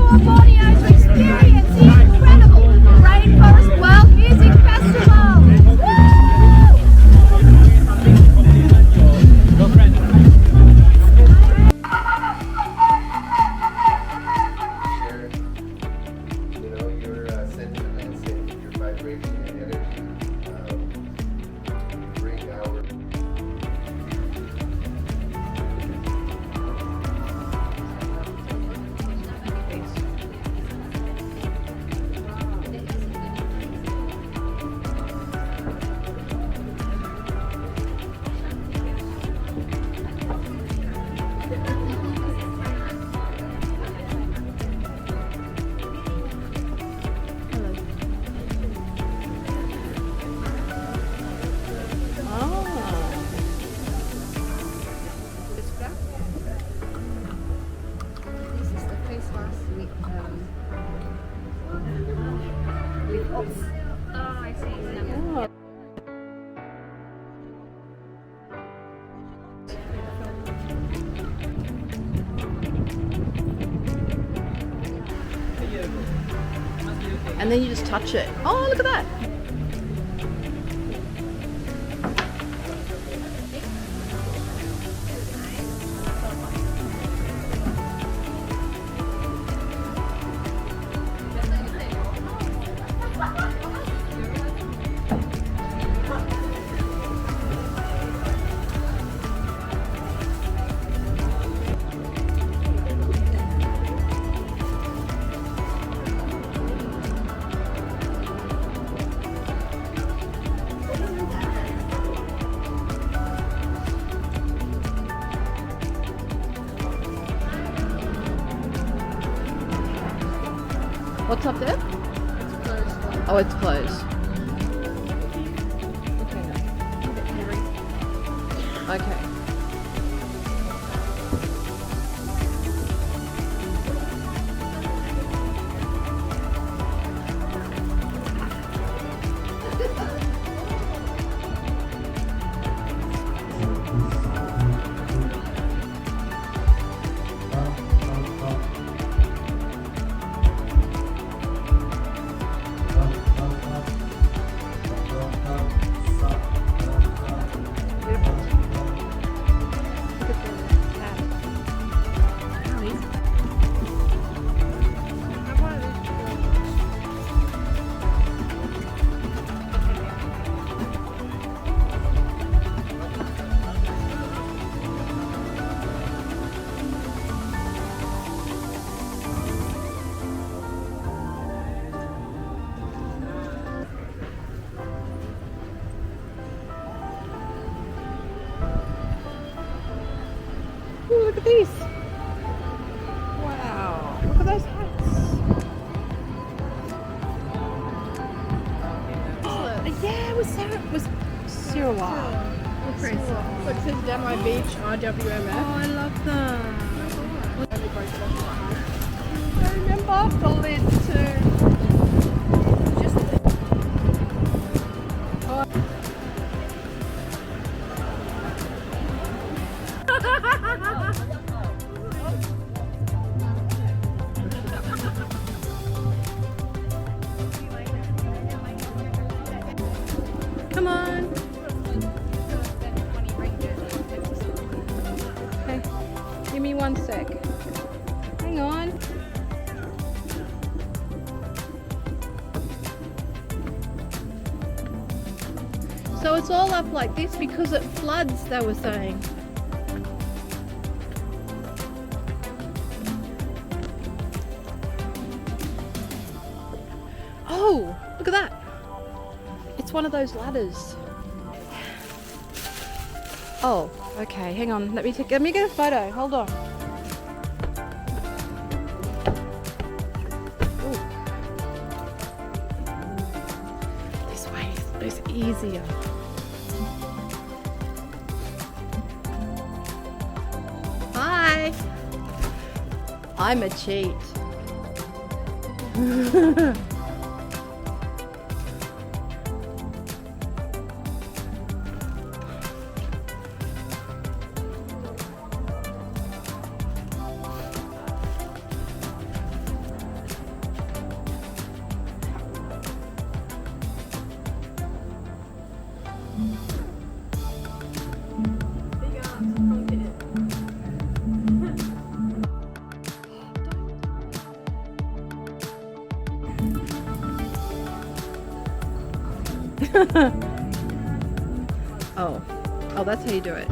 tour Borneo to experience the incredible Rainforest World Music Festival. And then you just touch it. Oh, look at that! What's up there? It's closed. Oh, it's closed. Okay. Ooh, look at these. Wow. Look at those hats. Yeah, it was Sarawak. Look, it says down my beach, RWMF. Oh, I love them. I remember the lid too. Come on. Okay, give me 1 sec. Hang on. So it's all up like this because it floods, they were saying. Oh, look at that. It's one of those ladders. Oh, okay, hang on. Let me get a photo. Hold on. Ooh. This way is easier. Hi. I'm a cheat. Oh, that's how you do it.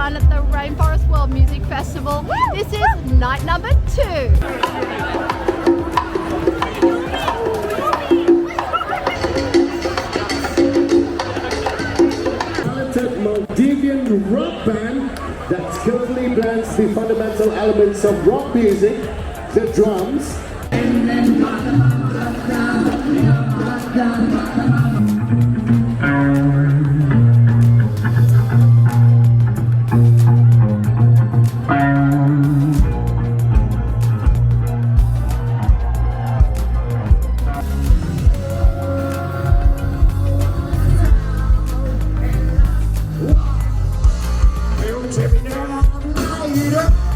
At the Rainforest World Music Festival. This is night number 2. Talented Maldivian rock band that skillfully blends the fundamental elements of rock music, the drums, Take me down,